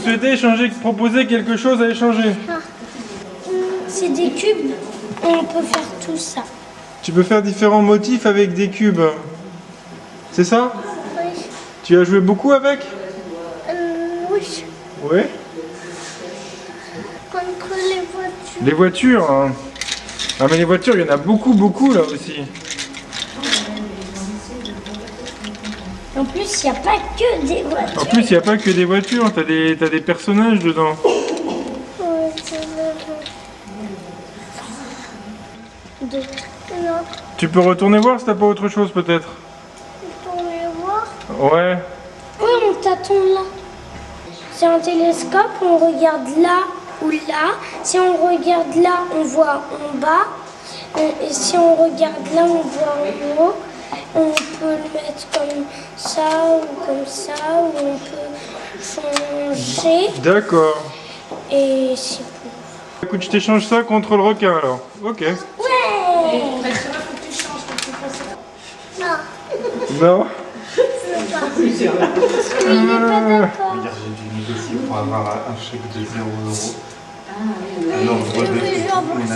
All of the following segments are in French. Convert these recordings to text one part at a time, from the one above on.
souhaitez échanger, proposer quelque chose à échanger? C'est des cubes, on peut faire tout ça. Tu peux faire différents motifs avec des cubes. C'est ça? Oui. Tu as joué beaucoup avec? Oui. Oui. Contre les voitures. Les voitures, hein. Ah mais les voitures, il y en a beaucoup là aussi. En plus, il n'y a pas que des voitures. En plus, il n'y a pas que des voitures, t'as des personnages dedans. Ouais, c'est vrai. Non, Tu peux retourner voir si t'as pas autre chose peut-être. pour les voir. Ouais. Oui, on t'attend là. C'est un télescope, on regarde là ou là. Si on regarde là, on voit en bas. Et si on regarde là, on voit en haut. On peut le mettre comme ça ou comme ça, ou on peut changer. D'accord. Et c'est tout. Écoute, je t'échange ça contre le requin alors. Ok. Ouais. Non, Non. parce qu'il n'est pas d'accord. Regarde, j'ai dû négocier pour avoir un chèque de 0 €. Non, je veux avoir ça.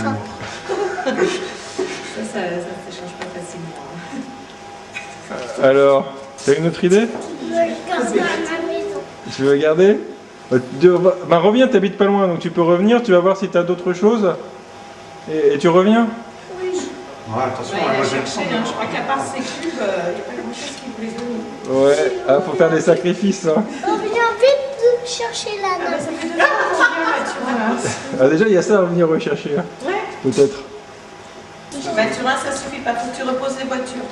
Ça s'échange pas facilement. Alors, t'as une autre idée? Je veux le garder à la maison. Tu veux garder? Bah reviens, t'habites pas loin, donc tu peux revenir, tu vas voir si t'as d'autres choses. Et tu reviens? Oui. Ouais, attention, Ouais, il moi a j'ai le cherché, hein. Je crois qu'à part ces cubes, il n'y a pas grand-chose qui voulait donner. Ouais, ah, faut faire des sacrifices. Hein. On vient vite de chercher la Ah bah note. ça fait 2 ans qu'on vient là, tu vois. Ah, déjà, il y a ça à venir rechercher. Hein. Ouais. Peut-être. Bah tu vois, ça suffit pas, faut que tu reposes les voitures.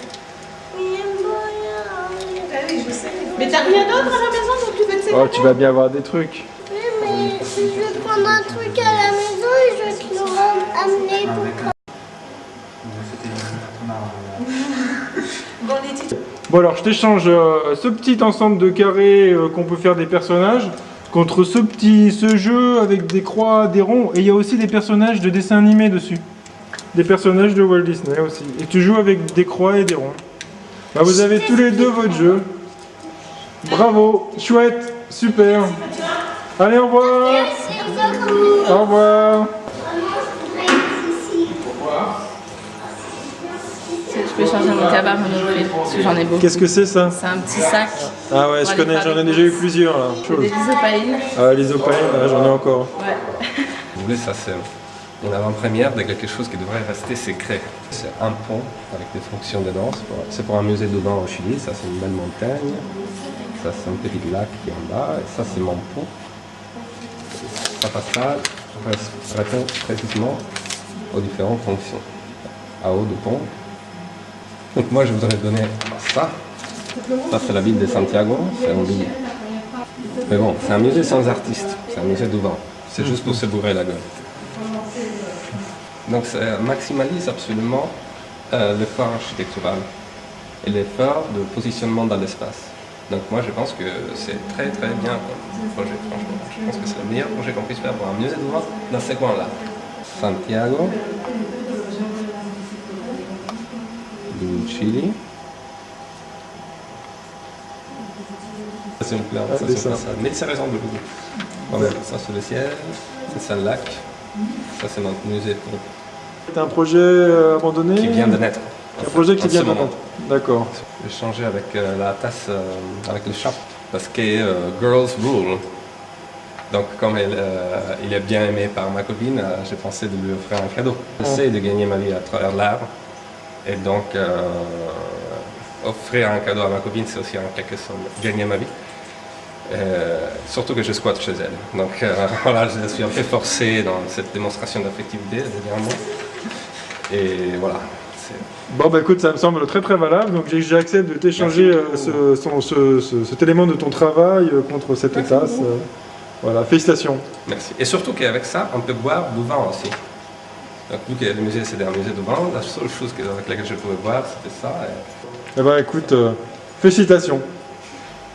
Ah oui, je sais. Mais t'as rien d'autre à la maison donc tu veux te Oh, tu vas bien avoir des trucs. Oui, mais je vais prendre un truc à la maison et je vais te le ramener pour Bon, les titres. Bon alors, je t'échange ce petit ensemble de carrés qu'on peut faire des personnages contre ce jeu avec des croix, des ronds. Et il y a aussi des personnages de dessins animés dessus. Des personnages de Walt Disney aussi. Et tu joues avec des croix et des ronds. Bah, vous avez tous les deux votre jeu. Bravo, chouette, super. Allez, au revoir. Au revoir. Je peux changer mon cabas Monoprix parce que j'en ai beaucoup. Qu'est-ce que c'est ça? C'est un petit sac. Ah ouais, je connais, j'en ai déjà eu plusieurs là. Des isopaïnes. Ah, les opaïnes, j'en ai encore. Ouais. Vous voulez, ça c'est une avant-première de quelque chose qui devrait rester secret. C'est un pont avec des fonctions dedans. C'est pour un musée de vin au Chili. Ça c'est une belle montagne. Ça c'est un petit lac qui est en bas. Et ça c'est mon pont. Ça répond précisément aux différentes fonctions. À haut de pont. Donc moi je voudrais donner ça. Ça c'est la ville de Santiago. C'est un ville. Mais bon, c'est un musée sans artiste. C'est un musée du vin. C'est juste pour se bourrer la gueule. Donc ça maximalise absolument l'effort architectural et l'effort de positionnement dans l'espace. Donc moi je pense que c'est très bien comme projet, franchement. Je pense que c'est le meilleur projet qu'on puisse faire pour un musée du vin dans ce coin-là. Santiago, du Chili. C'est une plante, ça, c'est pas ça. Mais ça ressemble beaucoup. Voilà, ça c'est le ciel, c'est ça le lac, ça c'est notre musée pour... C'est un projet abandonné? Qui vient de naître. Un projet qui vient de naître. naître. D'accord. J'ai changé avec la tasse, avec le chat, parce que Girls Rule. Donc comme il est bien aimé par ma copine, j'ai pensé de lui offrir un cadeau. J'essaie de gagner ma vie à travers l'art. Et donc offrir un cadeau à ma copine, c'est aussi en quelque sorte gagner ma vie. Surtout que je squatte chez elle. Donc voilà, je suis un peu forcé dans cette démonstration d'affectivité dernièrement. Et voilà. Bon bah écoute, ça me semble très valable, donc j'accepte de t'échanger cet élément de ton travail contre cette tasse. Voilà, félicitations. Merci. Et surtout qu'avec ça, on peut boire du vin aussi. Donc vu que le musée c'était un musée de vin, la seule chose avec laquelle je pouvais boire c'était ça. Eh ben écoute, félicitations.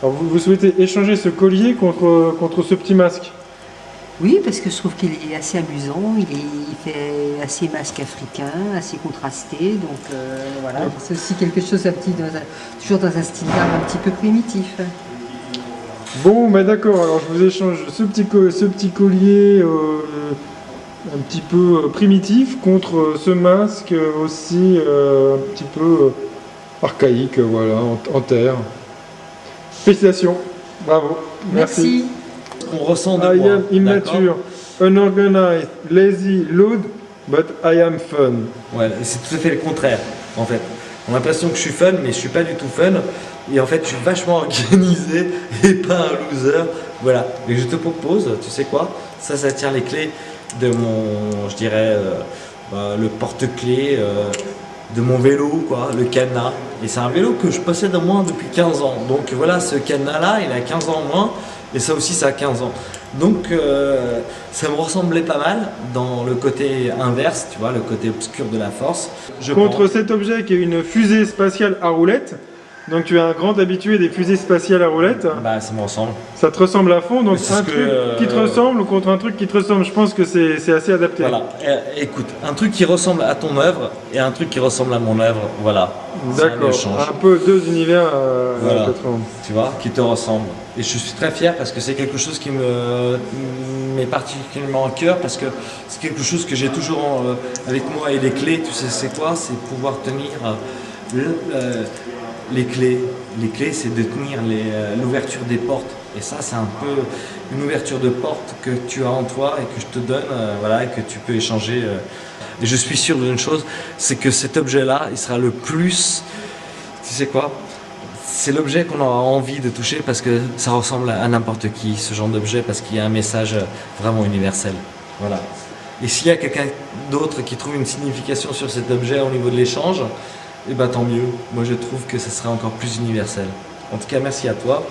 Alors vous souhaitez échanger ce collier contre ce petit masque? Oui, parce que je trouve qu'il est assez amusant, il fait assez masque africain, assez contrasté, donc voilà, c'est aussi quelque chose toujours dans un style d'art un petit peu primitif. Bon, bah d'accord, alors je vous échange ce petit collier un petit peu primitif contre ce masque aussi un petit peu archaïque, voilà, en terre. Félicitations, bravo, merci. On ressent de I moi. am immature, unorganized, lazy, loud, but I am fun. Ouais, c'est tout à fait le contraire, en fait. On a l'impression que je suis fun, mais je suis pas du tout fun. Et en fait, je suis vachement organisé et pas un loser. Voilà. Et je te propose, tu sais quoi? Ça tient les clés de mon, je dirais, le porte-clés de mon vélo, quoi, le cadenas. Et c'est un vélo que je possède au moins depuis 15 ans. Donc voilà, ce cadenas-là, il a 15 ans au moins. Et ça aussi, ça a 15 ans. Donc ça me ressemblait pas mal dans le côté inverse, tu vois, le côté obscur de la force. Contre cet objet qui est une fusée spatiale à roulettes, donc tu es un grand habitué des fusées spatiales à roulettes. Bah ça me ressemble. Ça te ressemble à fond, donc C'est un ce truc que, qui te ressemble contre un truc qui te ressemble, je pense que c'est assez adapté. Voilà, écoute, un truc qui ressemble à ton œuvre et un truc qui ressemble à mon œuvre, voilà. D'accord, un peu deux univers voilà. peut-être. Tu vois, qui te ressemblent. Et je suis très fier parce que c'est quelque chose qui m'est particulièrement à cœur parce que c'est quelque chose que j'ai toujours avec moi. Et les clés, tu sais c'est quoi? C'est pouvoir tenir les clés. Les clés, c'est de tenir l'ouverture des portes. Et ça, c'est un peu une ouverture de porte que tu as en toi et que je te donne, voilà, et que tu peux échanger. Et je suis sûr d'une chose, c'est que cet objet-là, il sera le plus, tu sais quoi? C'est l'objet qu'on aura envie de toucher parce que ça ressemble à n'importe qui, ce genre d'objet, parce qu'il y a un message vraiment universel. Voilà. Et s'il y a quelqu'un d'autre qui trouve une signification sur cet objet au niveau de l'échange, eh ben tant mieux. Moi je trouve que ça serait encore plus universel. En tout cas, merci à toi.